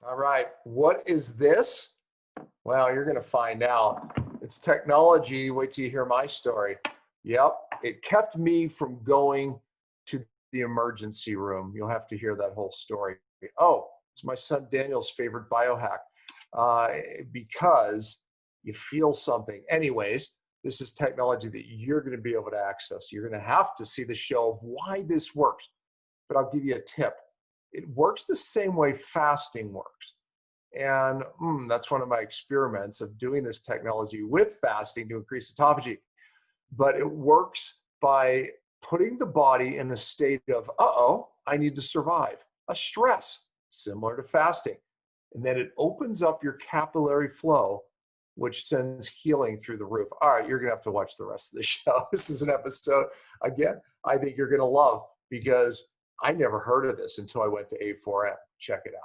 All right, what is this? Well, you're going to find out. It's technology. Wait till you hear my story. Yep, it kept me from going to the emergency room. You'll have to hear that whole story. Oh, it's my son Daniel's favorite biohack because you feel something. Anyways, this is technology that you're going to be able to access. You're going to have to see the show of why this works. But I'll give you a tip. It works the same way fasting works. And that's one of my experiments of doing this technology with fasting to increase autophagy. But it works by putting the body in a state of, I need to survive, a stress, similar to fasting. And then it opens up your capillary flow, which sends healing through the roof. All right, you're going to have to watch the rest of the show. This is an episode, again, I think you're going to love because I never heard of this until I went to A4M. Check it out.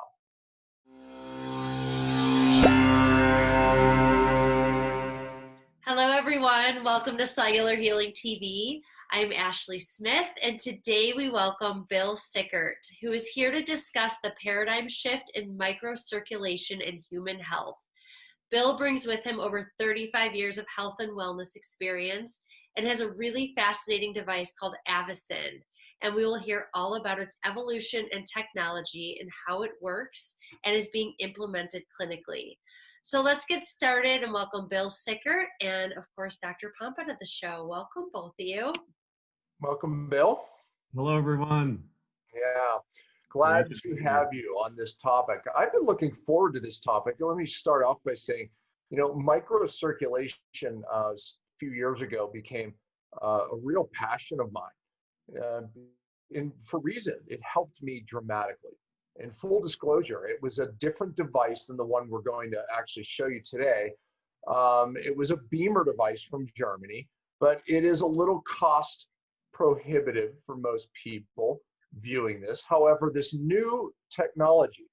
Hello, everyone. Welcome to Cellular Healing TV. I'm Ashley Smith, and today we welcome Bill Sickert, who is here to discuss the paradigm shift in microcirculation and human health. Bill brings with him over 35 years of health and wellness experience and has a really fascinating device called AVACEN. And we will hear all about its evolution and technology and how it works and is being implemented clinically. So let's get started and welcome Bill Sickert and, of course, Dr. Pompa to the show. Welcome, both of you. Welcome, Bill. Hello, everyone. Yeah, glad to have you on this topic. I've been looking forward to this topic. Let me start off by saying, microcirculation a few years ago became a real passion of mine. And for reason, it helped me dramatically. In full disclosure, it was a different device than the one we're going to actually show you today. It was a BEMER device from Germany, but it is a little cost prohibitive for most people viewing this. However, this new technology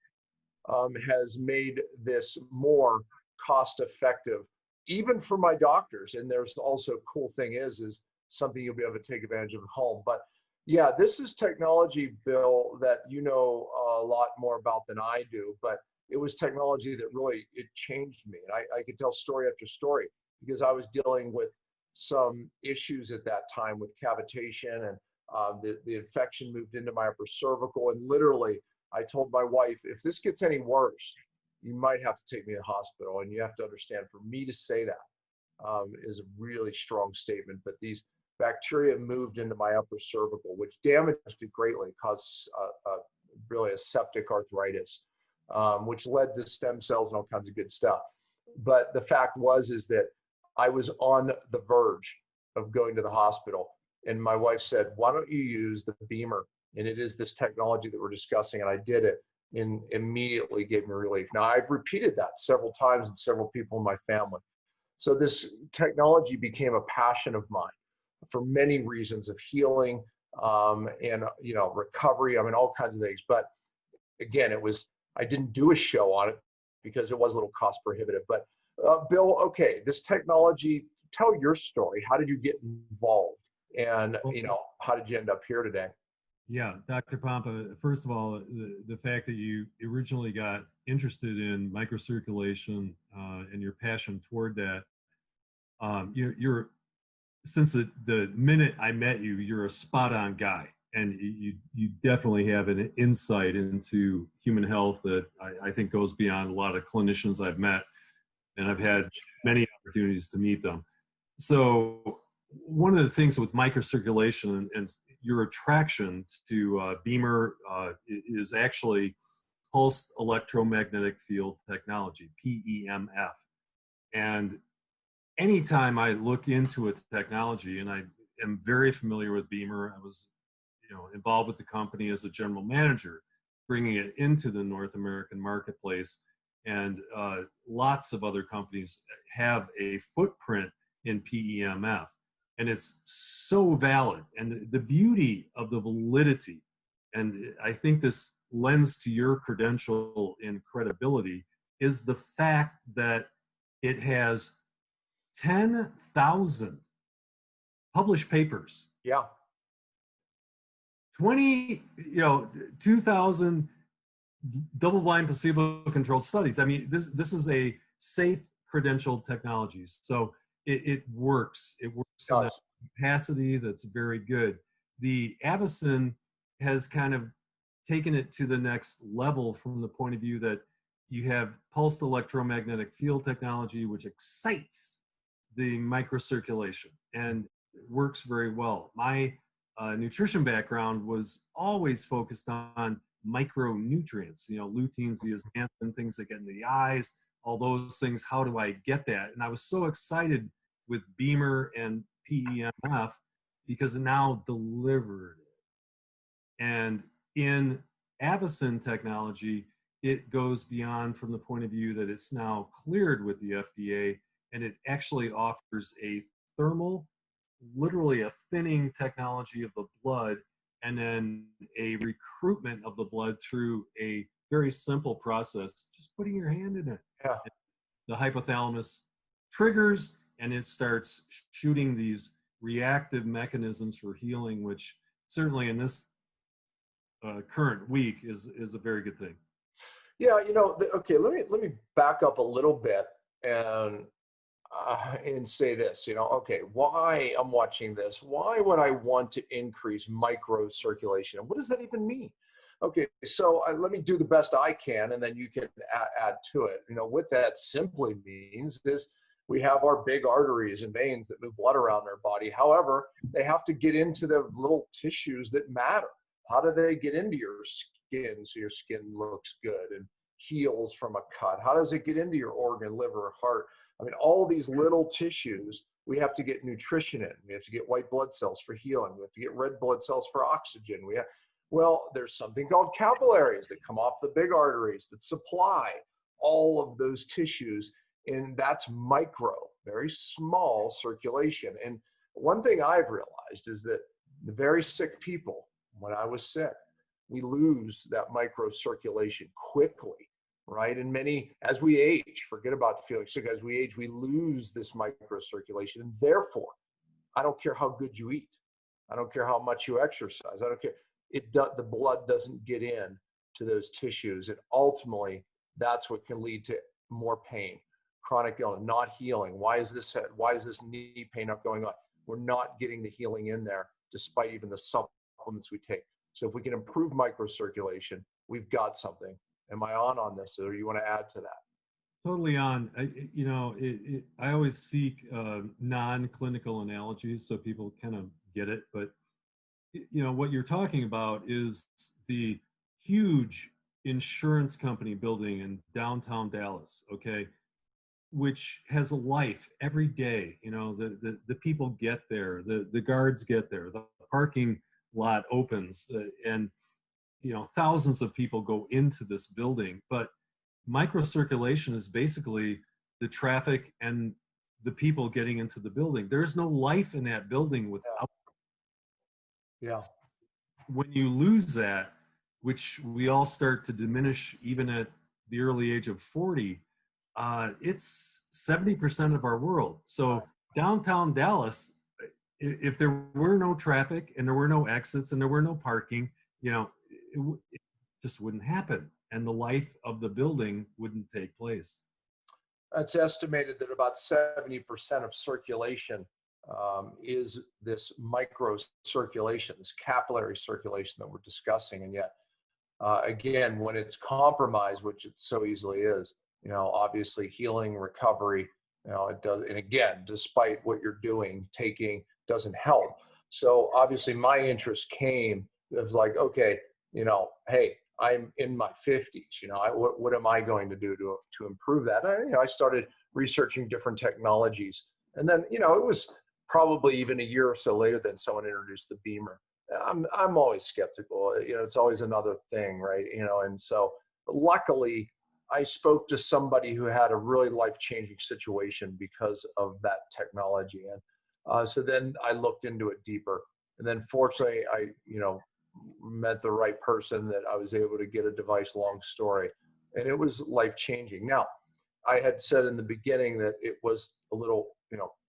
has made this more cost effective, even for my doctors. And there's also a cool thing is something you'll be able to take advantage of at home. But yeah, this is technology, Bill, that you know a lot more about than I do, but it was technology that really, it changed me. And I could tell story after story because I was dealing with some issues at that time with cavitation and the infection moved into my upper cervical. And literally, I told my wife, if this gets any worse, you might have to take me to the hospital. And you have to understand, for me to say that is a really strong statement. But these bacteria moved into my upper cervical, which damaged it greatly, caused really a septic arthritis, which led to stem cells and all kinds of good stuff. But the fact is that I was on the verge of going to the hospital. And my wife said, why don't you use the BEMER? And it is this technology that we're discussing. And I did it and immediately gave me relief. Now, I've repeated that several times and several people in my family. So this technology became a passion of mine for many reasons of healing and recovery. I mean, all kinds of things. But again, I didn't do a show on it because it was a little cost prohibitive. But Bill, okay, this technology, tell your story. How did you get involved? And, how did you end up here today? Yeah, Dr. Pompa, first of all, the fact that you originally got interested in microcirculation and your passion toward that, you're since the minute I met you, you're a spot-on guy. And you definitely have an insight into human health that I think goes beyond a lot of clinicians I've met. And I've had many opportunities to meet them. So one of the things with microcirculation and your attraction to BEMER is actually pulsed electromagnetic field technology, PEMF. And anytime I look into a technology, and I am very familiar with BEMER, I was involved with the company as a general manager, bringing it into the North American marketplace. And lots of other companies have a footprint in PEMF. And it's so valid. And the beauty of the validity, and I think this lends to your credential in credibility, is the fact that it has 10,000 published papers. Yeah. 2,000 double-blind placebo-controlled studies. I mean, this is a safe credentialed technology. So it works. It works in a capacity that's very good. The AVACEN has kind of taken it to the next level from the point of view that you have pulsed electromagnetic field technology, which excites the microcirculation and works very well. My nutrition background was always focused on micronutrients, luteins, zeaxanthin, things that get into the eyes, all those things. How do I get that? And I was so excited with BEMER and PEMF because it now delivered it. And in AVACEN technology, it goes beyond from the point of view that it's now cleared with the FDA, and it actually offers a thermal, literally a thinning technology of the blood, and then a recruitment of the blood through a very simple process, just putting your hand in it. Yeah. The hypothalamus triggers, and it starts shooting these reactive mechanisms for healing, which certainly in this current week is a very good thing. Yeah, okay, let me back up a little bit and say this, okay, why I'm watching this, why would I want to increase microcirculation? What does that even mean? Okay, so let me do the best I can, and then you can add to it. What that simply means is we have our big arteries and veins that move blood around our body. However, they have to get into the little tissues that matter. How do they get into your skin so your skin looks good and heals from a cut? How does it get into your organ, liver, heart? I mean, all these little tissues, we have to get nutrition in. We have to get white blood cells for healing. We have to get red blood cells for oxygen. There's something called capillaries that come off the big arteries that supply all of those tissues. And that's micro, very small circulation. And one thing I've realized is that the very sick people, when I was sick, we lose that microcirculation quickly, right? And as we age, forget about feeling sick, as we age, we lose this microcirculation. And therefore, I don't care how good you eat. I don't care how much you exercise. I don't care. The blood doesn't get in to those tissues. And ultimately, that's what can lead to more pain, chronic illness, not healing. Why is this knee pain not going on? We're not getting the healing in there, despite even the supplements we take. So if we can improve microcirculation, we've got something. Am I on this, or do you want to add to that? Totally on. I always seek non-clinical analogies so people kind of get it. But what you're talking about is the huge insurance company building in downtown Dallas, okay, which has a life every day. The people get there, the guards get there, the parking lot opens, and thousands of people go into this building. But microcirculation is basically the traffic and the people getting into the building. There's no life in that building without. Yeah. When you lose that, which we all start to diminish even at the early age of 40, it's 70% of our world. So downtown Dallas, if there were no traffic and there were no exits and there were no parking, it just wouldn't happen, and the life of the building wouldn't take place. It's estimated that about 70% of circulation is this microcirculation, this capillary circulation that we're discussing. And yet, again, when it's compromised, which it so easily is, obviously healing, recovery, it does. And again, despite what you're doing, taking doesn't help. So obviously my interest it was like, okay, hey, I'm in my 50s, what am I going to do to improve that? I started researching different technologies. And then, it was probably even a year or so later than someone introduced the BEMER. I'm always skeptical. It's always another thing, right? And so luckily I spoke to somebody who had a really life-changing situation because of that technology. And so then I looked into it deeper. And then fortunately, I, met the right person that I was able to get a device, long story. And it was life-changing. Now, I had said in the beginning that it was a little,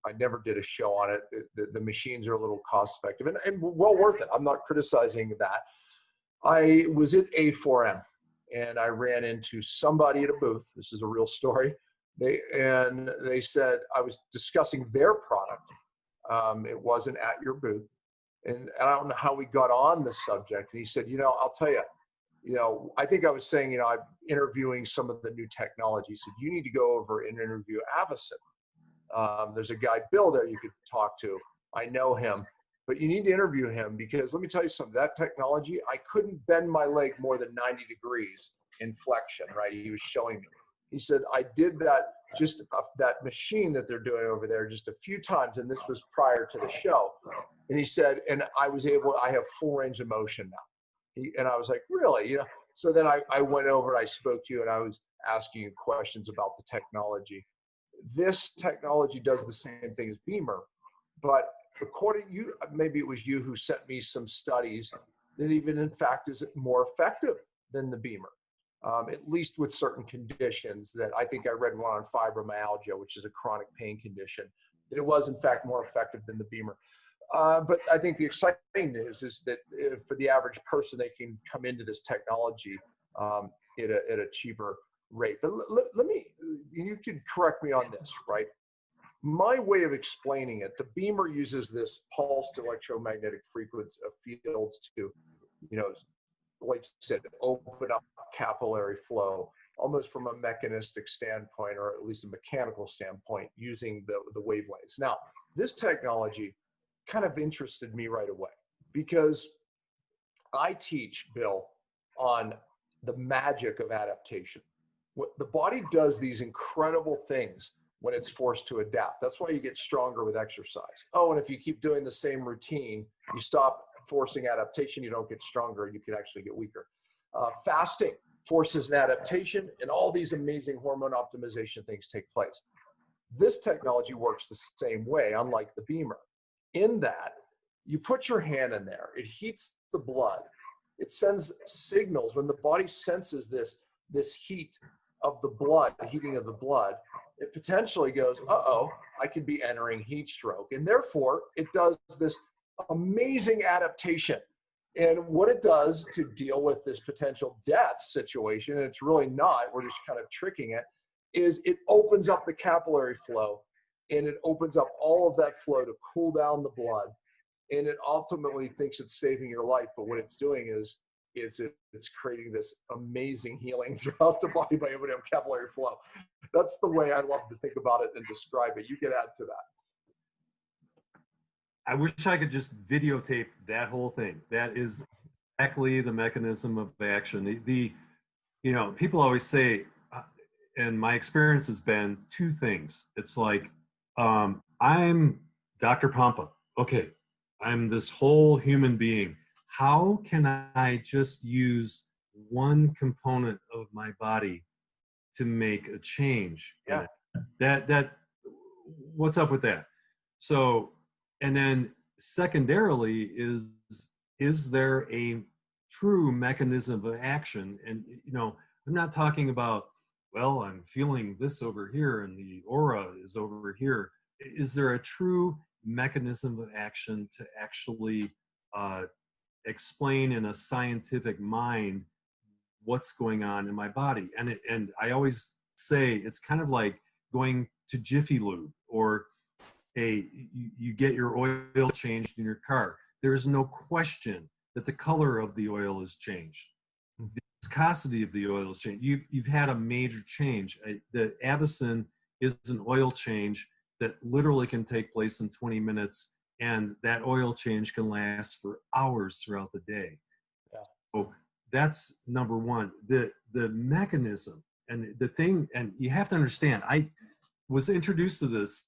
I never did a show on it. The machines are a little cost-effective and well worth it. I'm not criticizing that. I was at A4M, and I ran into somebody at a booth. This is a real story. They said I was discussing their product. It wasn't at your booth. And I don't know how we got on the subject. And he said, I'll tell you, I think I was saying, I'm interviewing some of the new technology. He said, you need to go over and interview AVACEN. There's a guy, Bill, there you could talk to. I know him, but you need to interview him because let me tell you something, that technology, I couldn't bend my leg more than 90 degrees in flexion, right? He was showing me. He said, I did that, just that machine that they're doing over there just a few times, and this was prior to the show. And he said, and I have full range of motion now. And I was like, really? So then I went over and I spoke to you and I was asking you questions about the technology. This technology does the same thing as BEMER, but according to you, maybe it was you who sent me some studies that even in fact is more effective than the BEMER. At least with certain conditions that I think I read one on fibromyalgia, which is a chronic pain condition, that it was in fact more effective than the BEMER. But I think the exciting news is that for the average person, they can come into this technology at a cheaper rate. But let me, you can correct me on this, right? My way of explaining it, the BEMER uses this pulsed electromagnetic frequency of fields to, like you said, open up capillary flow, almost from a mechanistic standpoint, or at least a mechanical standpoint, using the wavelengths. Now, this technology kind of interested me right away because I teach, Bill, on the magic of adaptation. The body does these incredible things when it's forced to adapt. That's why you get stronger with exercise. Oh, and if you keep doing the same routine, you stop forcing adaptation, you don't get stronger, you can actually get weaker. Fasting forces an adaptation, and all these amazing hormone optimization things take place. This technology works the same way, unlike the BEMER, in that you put your hand in there, it heats the blood, it sends signals. When the body senses this heat of the blood, the heating of the blood, it potentially goes, uh-oh, I could be entering heat stroke. And therefore, it does this amazing adaptation. And what it does to deal with this potential death situation, and it's really not, we're just kind of tricking it, is it opens up the capillary flow, and it opens up all of that flow to cool down the blood. And it ultimately thinks it's saving your life, but what it's doing is it's creating this amazing healing throughout the body by opening up capillary flow. That's the way I love to think about it and describe it. You can add to that. I wish I could just videotape that whole thing. That is exactly the mechanism of action. People always say, and my experience has been two things. It's like, I'm Dr. Pompa. Okay, I'm this whole human being. How can I just use one component of my body to make a change? Yeah. That what's up with that? So, and then secondarily is there a true mechanism of action? And, I'm not talking about, well, I'm feeling this over here and the aura is over here. Is there a true mechanism of action to actually explain in a scientific mind what's going on in my body? And I always say it's kind of like going to Jiffy Lube, or you get your oil changed in your car. There's no question that the color of the oil is changed. The viscosity of the oil is changed. You've had a major change. The AVACEN is an oil change that literally can take place in 20 minutes, and that oil change can last for hours throughout the day. Yeah. So that's number one. The mechanism and the thing, and you have to understand, I was introduced to this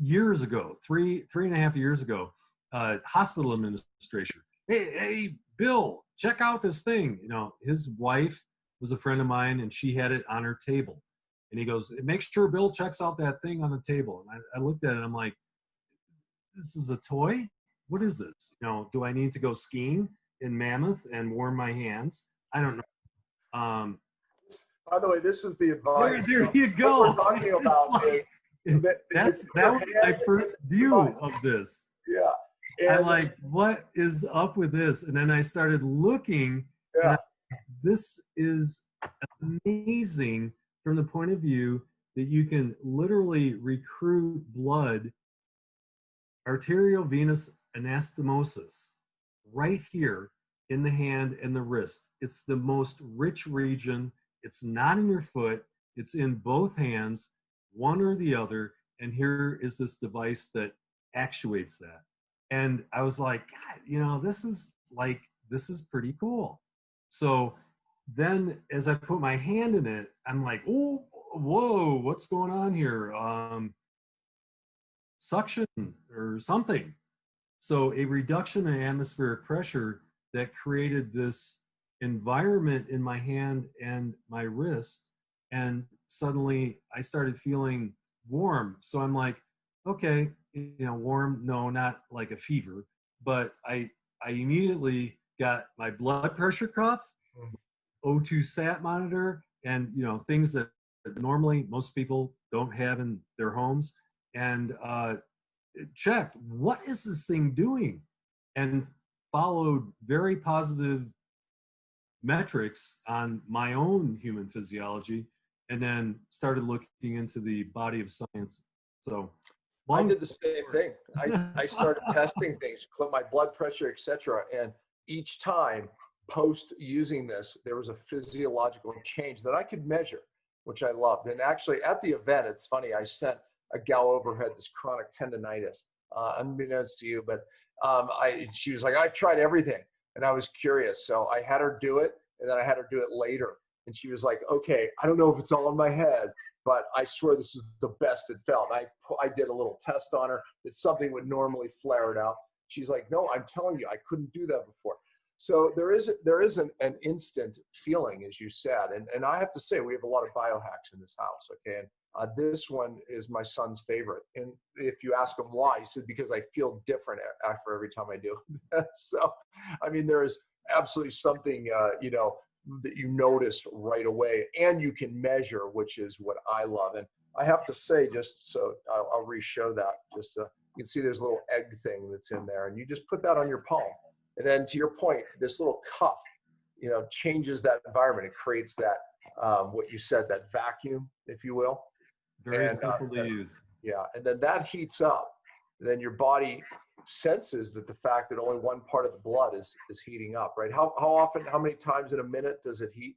years ago, three and a half years ago. Hospital administrator, hey, Bill, check out this thing. His wife was a friend of mine, and she had it on her table. And he goes, make sure Bill checks out that thing on the table. And I looked at it, and I'm like, this is a toy? What is this? Do I need to go skiing in Mammoth and warm my hands? I don't know. By the way, this is the advice. There you go. What we're talking about that was my first view of this. Yeah. And I'm like, what is up with this? And then I started looking. Yeah. This is amazing from the point of view that you can literally recruit blood, arteriovenous anastomosis, right here in the hand and the wrist. It's the most rich region. It's not in your foot. It's in both hands, one or the other. And here is this device that actuates that. And I was like, God, this is pretty cool. So then as I put my hand in it, I'm like, oh, whoa, what's going on here? Suction or something. So a reduction in atmospheric pressure that created this environment in my hand and my wrist. And suddenly I started feeling warm. So I'm like, okay, warm, no, not like a fever, but I immediately got my blood pressure cuff, O2 sat monitor, and things that normally most people don't have in their homes, and checked, what is this thing doing? And followed very positive metrics on my own human physiology, and then started looking into the body of science. So I did the same thing. I started testing things, my blood pressure, etc. And each time post using this, there was a physiological change that I could measure, which I loved. And actually at the event, it's funny, I sent a gal over who had this chronic tendonitis, unbeknownst to you, but she was like, I've tried everything. And I was curious. So I had her do it, and then I had her do it later. And she was like, okay, I don't know if it's all in my head, but I swear this is the best it felt. I did a little test on her that something would normally flare it out. She's like, no, I'm telling you, I couldn't do that before. So there is an instant feeling, as you said. And I have to say, we have a lot of biohacks in this house, okay? And this one is my son's favorite. And if you ask him why, he said, because I feel different after every time I do. So, I mean, there is absolutely something, that you notice right away, and you can measure, which is what I love. And I have to say, just so I'll re-show that, you can see there's a little egg thing that's in there, and you just put that on your palm. And then to your point, this little cuff, changes that environment. It creates that, what you said, that vacuum, if you will. Very simple to use. Yeah, and then that heats up. And then your body senses that the fact that only one part of the blood is heating up, right? How often, how many times in a minute does it heat?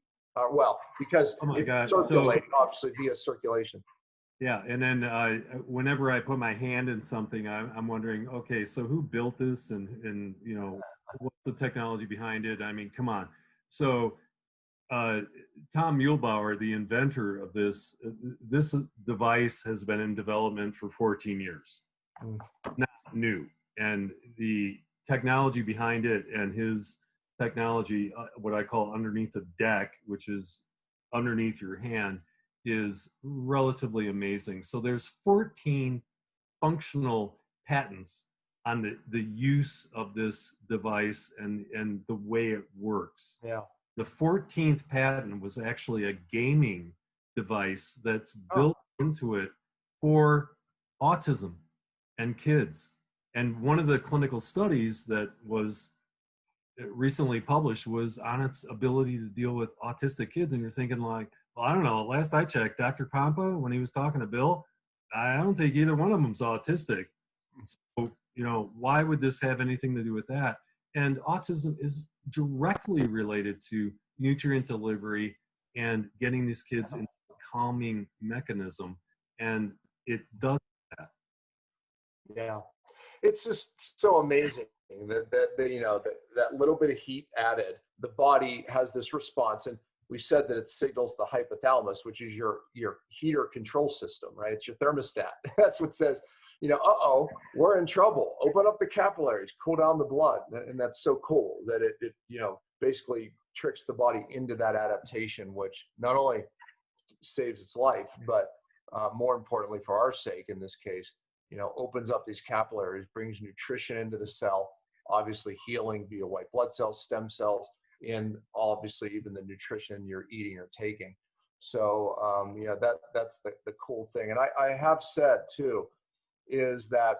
Because it's circulating, obviously, via circulation. Yeah, and then whenever I put my hand in something, I'm wondering, okay, so who built this, and what's the technology behind it? I mean, come on. So Tom Muehlbauer, the inventor of this device has been in development for 14 years. Not new. And the technology behind it and his technology, what I call underneath the deck, which is underneath your hand, is relatively amazing. So there's 14 functional patents on the use of this device and the way it works. Yeah. The 14th patent was actually a gaming device that's built into it for autism and kids. And one of the clinical studies that was recently published was on its ability to deal with autistic kids. And you're thinking like, well, I don't know, last I checked, Dr. Pompa, when he was talking to Bill, I don't think either one of them's autistic. So, why would this have anything to do with that? And autism is directly related to nutrient delivery and getting these kids into a calming mechanism. And it does that. Yeah. It's just so amazing that little bit of heat added, the body has this response. And we said that it signals the hypothalamus, which is your heater control system, right? It's your thermostat. That's what says, we're in trouble. Open up the capillaries, cool down the blood. And that's so cool that it basically tricks the body into that adaptation, which not only saves its life, but more importantly for our sake in this case, opens up these capillaries, brings nutrition into the cell, obviously healing via white blood cells, stem cells, and obviously even the nutrition you're eating or taking. So that's the cool thing. And I have said too, is that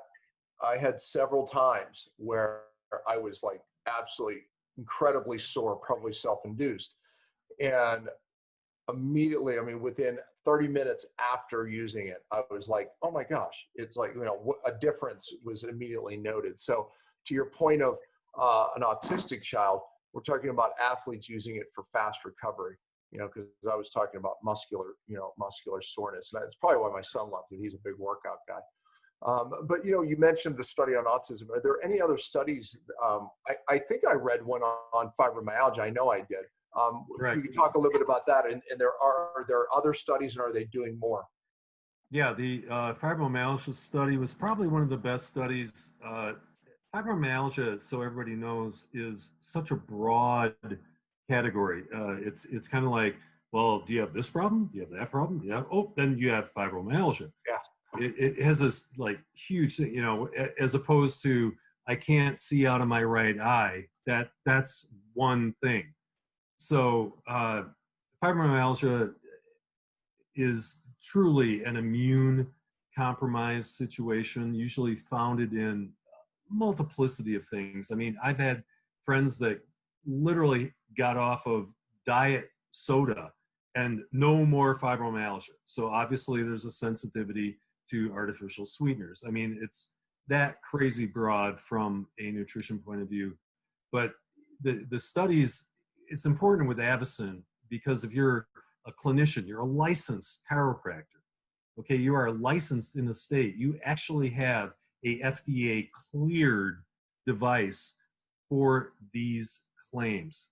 I had several times where I was like absolutely incredibly sore, probably self-induced. And immediately, I mean, within 30 minutes after using it, I was like, oh my gosh, it's like, a difference was immediately noted. So to your point of an autistic child, we're talking about athletes using it for fast recovery, because I was talking about muscular soreness. And it's probably why my son loves it. He's a big workout guy. But you mentioned the study on autism. Are there any other studies? I think I read one on fibromyalgia. I know I did. Right. You can talk a little bit about that. And are there other studies, and are they doing more? Yeah, the fibromyalgia study was probably one of the best studies. Fibromyalgia, so everybody knows, is such a broad category. It's kind of like, well, do you have this problem? Do you have that problem? Yeah. Oh, then you have fibromyalgia. Yeah. It has this like huge, as opposed to I can't see out of my right eye. That's one thing. So fibromyalgia is truly an immune compromised situation, usually founded in multiplicity of things. I mean, I've had friends that literally got off of diet soda and no more fibromyalgia. So obviously there's a sensitivity to artificial sweeteners. I mean, it's that crazy broad from a nutrition point of view. But the studies, it's important with AVACEN because if you're a clinician, you're a licensed chiropractor, okay, you are licensed in the state, you actually have a FDA cleared device for these claims.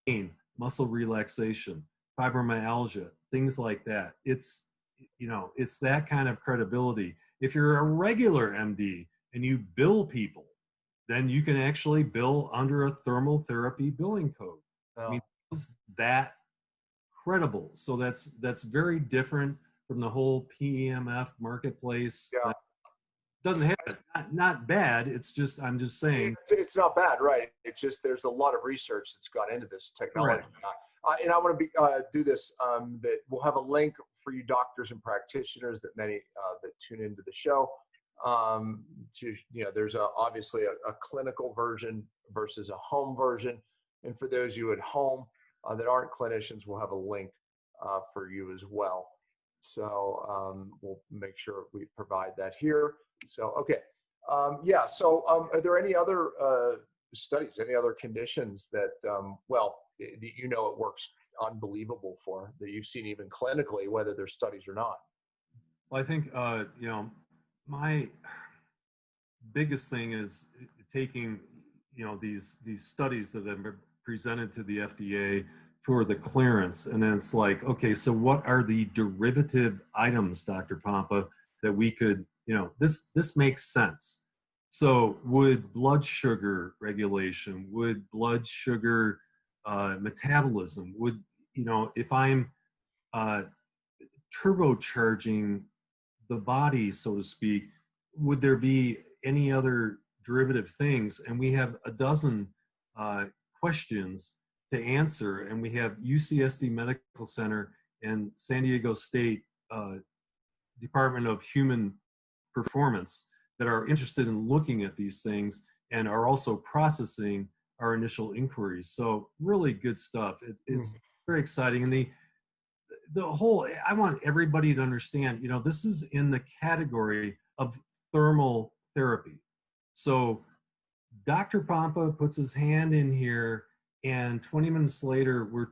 Pain, muscle relaxation, fibromyalgia, things like that. It's that kind of credibility. If you're a regular MD and you bill people, then you can actually bill under a thermal therapy billing code. Oh. I mean, it's that credible. So that's very different from the whole PEMF marketplace. Yeah. That doesn't have it. Not bad. It's just, I'm just saying. It's not bad, right? It's just there's a lot of research that's gone into this technology. And I want to do this, that we'll have a link for you doctors and practitioners that many that tune into the show. There's obviously a clinical version versus a home version. And for those of you at home that aren't clinicians, we'll have a link for you as well. So we'll make sure we provide that here. So, okay. So are there any other studies, any other conditions that, it works unbelievable for, that you've seen even clinically, whether there's studies or not? Well, I think, my biggest thing is taking, these studies that have been presented to the FDA for the clearance. And then it's like, okay, so what are the derivative items, Dr. Pompa, that we could, this makes sense. So would blood sugar regulation, would blood sugar metabolism, would, if I'm turbocharging the body, so to speak, would there be any other derivative things? And we have a dozen questions to answer, and we have UCSD Medical Center and San Diego State Department of Human Performance that are interested in looking at these things and are also processing our initial inquiries. So really good stuff. It's very exciting. And the whole, I want everybody to understand, this is in the category of thermal therapy. So Dr. Pompa puts his hand in here, and 20 minutes later, we're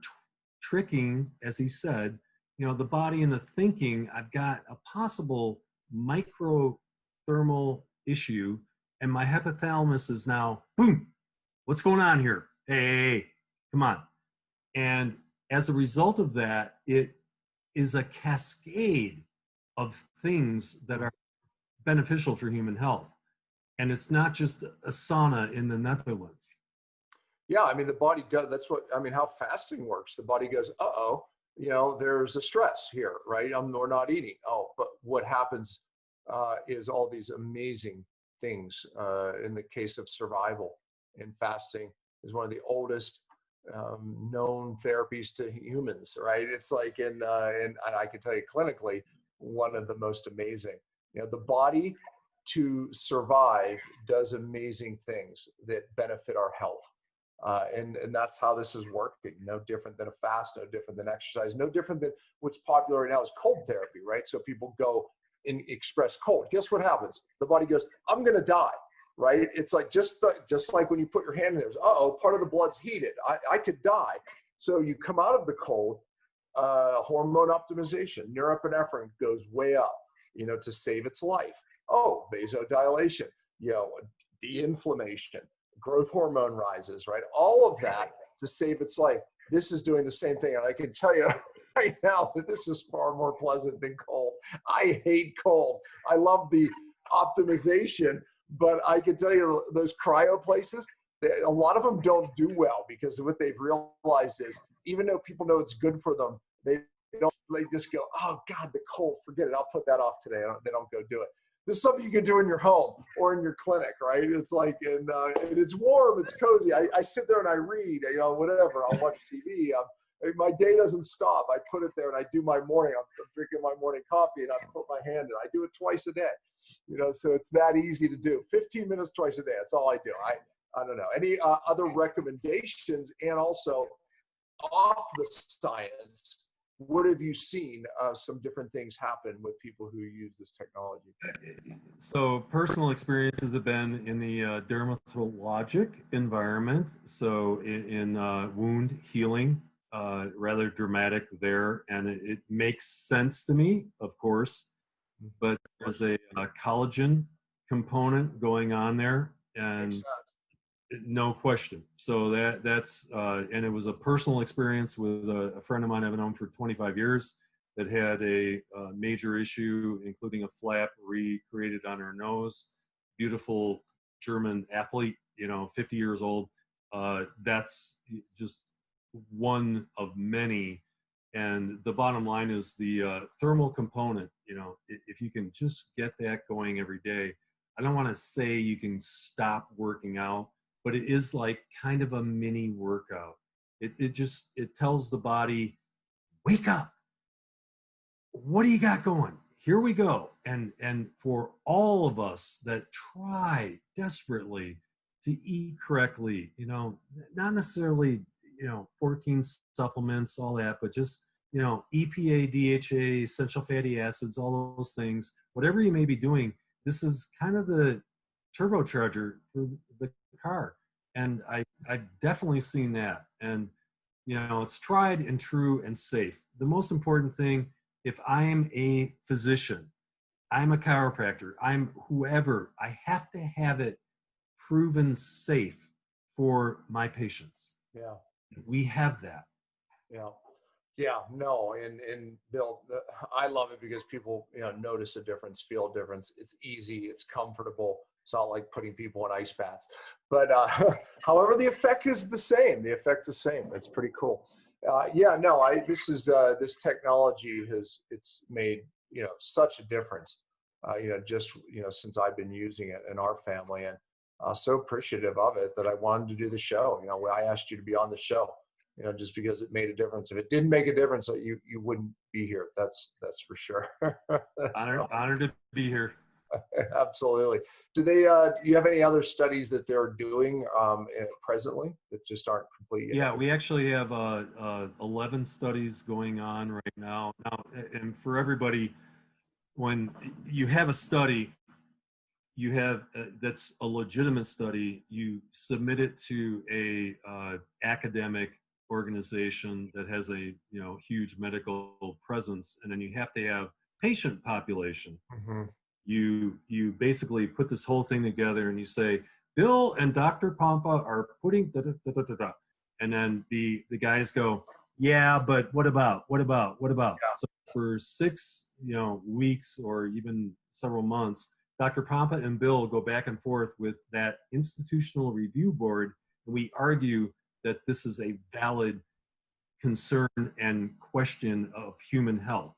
tricking, as he said, the body into thinking I've got a possible microthermal issue, and my hypothalamus is now, boom, what's going on here? Hey, come on. And as a result of that, it is a cascade of things that are beneficial for human health. And it's not just a sauna in the Netherlands. Yeah, I mean, the body does, how fasting works. The body goes, there's a stress here, right? We're not eating. Oh, but what happens is all these amazing things in the case of survival. And fasting is one of the oldest known therapies to humans, right? It's like and I can tell you clinically, one of the most amazing. The body to survive does amazing things that benefit our health. And that's how this is working. No different than a fast, no different than exercise, no different than what's popular right now is cold therapy, right? So people go and express cold. Guess what happens? The body goes, I'm going to die, right? It's like just like when you put your hand in there, uh-oh, part of the blood's heated. I could die. So you come out of the cold, hormone optimization, norepinephrine goes way up, to save its life. Oh, vasodilation, de-inflammation, growth hormone rises, right? All of that to save its life. This is doing the same thing. And I can tell you right now that this is far more pleasant than cold. I hate cold. I love the optimization, but I can tell you those cryo places, a lot of them don't do well because what they've realized is even though people know it's good for them, they just go, oh God, the cold, forget it. I'll put that off today. They don't go do it. This is something you can do in your home or in your clinic, right? It's like, and it's warm, it's cozy. I sit there and I read, whatever. I'll watch TV. My day doesn't stop. I put it there and I do my morning. I'm drinking my morning coffee and I put my hand in. I do it twice a day, so it's that easy to do. 15 minutes twice a day. That's all I do. I don't know. Any other recommendations? And also off the science, what have you seen some different things happen with people who use this technology? So personal experiences have been in the dermatologic environment. So in wound healing, rather dramatic there. And it makes sense to me, of course, but there's a collagen component going on there. And no question. So that's and it was a personal experience with a friend of mine I've known for 25 years that had a major issue, including a flap recreated on her nose. Beautiful German athlete, 50 years old. That's just one of many. And the bottom line is the thermal component. If you can just get that going every day, I don't want to say you can stop working out, but it is like kind of a mini workout. It tells the body, wake up. What do you got going? Here we go. And for all of us that try desperately to eat correctly, not necessarily, 14 supplements, all that, but just, EPA, DHA, essential fatty acids, all those things, whatever you may be doing, this is kind of the turbocharger for the car. And I've definitely seen that. And, it's tried and true and safe. The most important thing, if I'm a physician, I'm a chiropractor, I'm whoever, I have to have it proven safe for my patients. Yeah. We have that. Yeah. Yeah, no, and Bill, I love it because people, notice a difference, feel a difference. It's easy, it's comfortable. It's not like putting people in ice baths, but however, the effect is the same. The effect is the same. It's pretty cool. This technology it's made, such a difference, since I've been using it in our family, and so appreciative of it that I wanted to do the show. I asked you to be on the show. Just because it made a difference. If it didn't make a difference, you wouldn't be here. That's for sure. Honored to be here. Absolutely. Do you have any other studies that they're doing presently that just aren't complete yet? Yeah, we actually have 11 studies going on right now. And for everybody, when you have a study, you have that's a legitimate study, you submit it to a academic organization that has a huge medical presence, and then you have to have patient population. Mm-hmm. You basically put this whole thing together and you say, Bill and Dr. Pompa are putting da, da, da, da, da, da. And then the guys go, yeah, but what about? Yeah. So for 6 weeks or even several months, Dr. Pompa and Bill go back and forth with that institutional review board, and we argue that this is a valid concern and question of human health.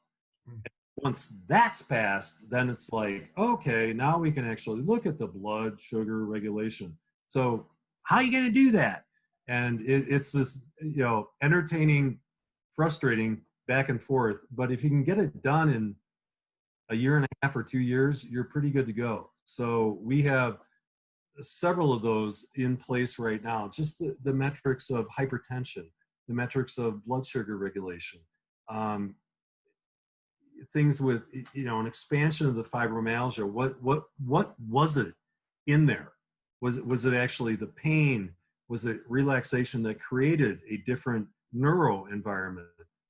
Mm-hmm. Once that's passed, then it's like, okay, now we can actually look at the blood sugar regulation. So how are you going to do that? And it's this, entertaining, frustrating back and forth. But if you can get it done in a year and a half or 2 years, you're pretty good to go. So we have several of those in place right now. Just the metrics of hypertension, the metrics of blood sugar regulation, things with, an expansion of the fibromyalgia. What was it in there? Was it actually the pain? Was it relaxation that created a different neuro environment?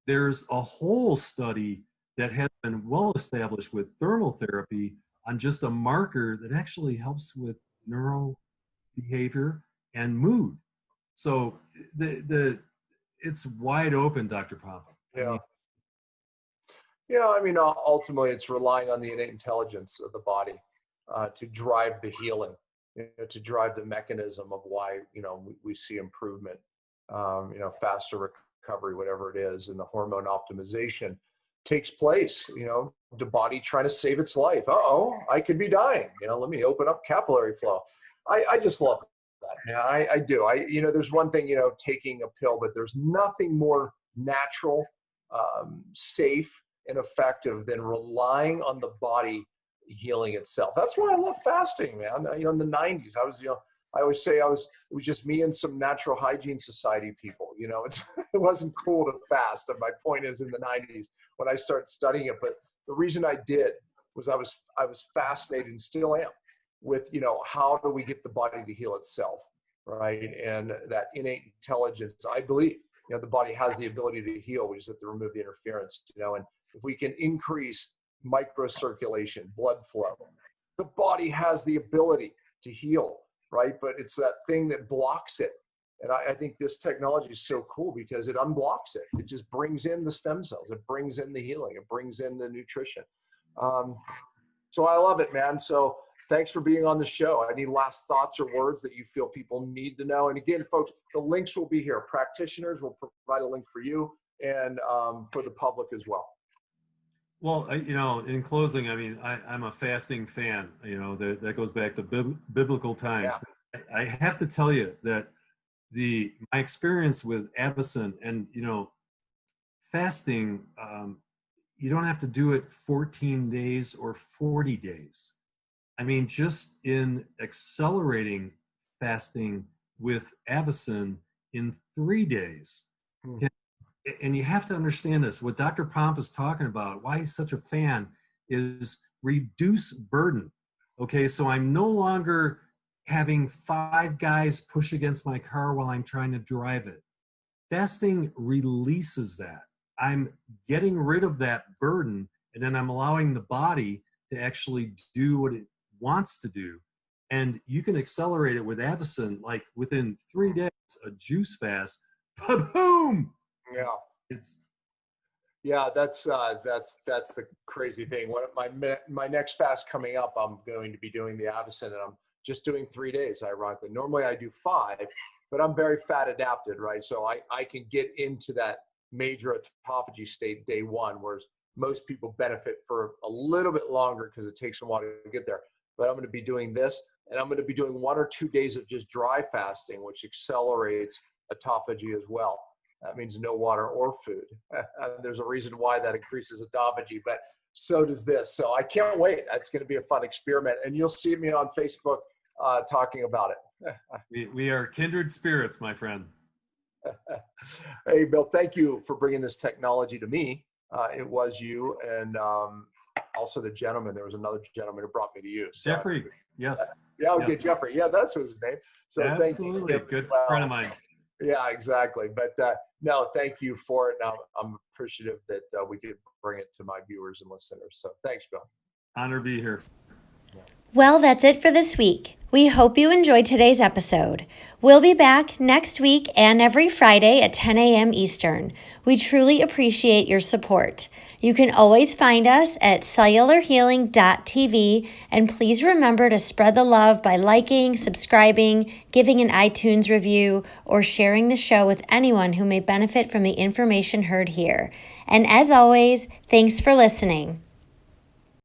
There's a whole study that has been well established with thermal therapy on just a marker that actually helps with neuro behavior and mood. So it's wide open, Dr. Pompa. Yeah. Ultimately, it's relying on the innate intelligence of the body to drive the healing, to drive the mechanism of why, we see improvement, faster recovery, whatever it is, and the hormone optimization takes place, the body trying to save its life. I could be dying, let me open up capillary flow. I just love that. Yeah, I do. There's one thing, taking a pill, but there's nothing more natural, safe, and effective than relying on the body healing itself. That's why I love fasting, man. In the 90s, I always say it was just me and some natural hygiene society people. It wasn't cool to fast. And my point is, in the 90s when I started studying it, but the reason I did was I was fascinated, and still am, with how do we get the body to heal itself, right? And that innate intelligence, I believe, the body has the ability to heal. We just have to remove the interference, and if we can increase microcirculation, blood flow, the body has the ability to heal, right? But it's that thing that blocks it. And I think this technology is so cool because it unblocks it. It just brings in the stem cells. It brings in the healing. It brings in the nutrition. So I love it, man. So thanks for being on the show. Any last thoughts or words that you feel people need to know? And again, folks, the links will be here. Practitioners will provide a link for you and for the public as well. Well, in closing, I'm a fasting fan. That goes back to biblical times. Yeah. I have to tell you that my experience with AVACEN and fasting, you don't have to do it 14 days or 40 days. Just in accelerating fasting with AVACEN in 3 days. And you have to understand this. What Dr. Pompa is talking about, why he's such a fan, is reduce burden. Okay, so I'm no longer having 5 guys push against my car while I'm trying to drive it. Fasting releases that. I'm getting rid of that burden, and then I'm allowing the body to actually do what it wants to do. And you can accelerate it with AVACEN, like within 3 days, a juice fast, boom! Yeah, that's the crazy thing. My next fast coming up, I'm going to be doing the AVACEN, and I'm just doing 3 days, ironically. Normally I do 5, but I'm very fat adapted, right? So I can get into that major autophagy state day 1, whereas most people benefit for a little bit longer because it takes a while to get there. But I'm going to be doing this, and I'm going to be doing 1 or 2 days of just dry fasting, which accelerates autophagy as well. That means no water or food. There's a reason why that increases autophagy, but so does this. So I can't wait. That's going to be a fun experiment. And you'll see me on Facebook talking about it. We are kindred spirits, my friend. Hey, Bill, thank you for bringing this technology to me. It was you and also the gentleman. There was another gentleman who brought me to you. So Jeffrey, yes. Yeah, okay, yes. Jeffrey. Yeah, that's his name. So absolutely. Thank you. Good friend of mine. Yeah, exactly. But no, thank you for it. Now I'm appreciative that we could bring it to my viewers and listeners. So thanks, Bill. Honor to be here. Well, that's it for this week. We hope you enjoyed today's episode. We'll be back next week and every Friday at 10 a.m. Eastern. We truly appreciate your support. You can always find us at cellularhealing.tv, and please remember to spread the love by liking, subscribing, giving an iTunes review, or sharing the show with anyone who may benefit from the information heard here. And as always, thanks for listening.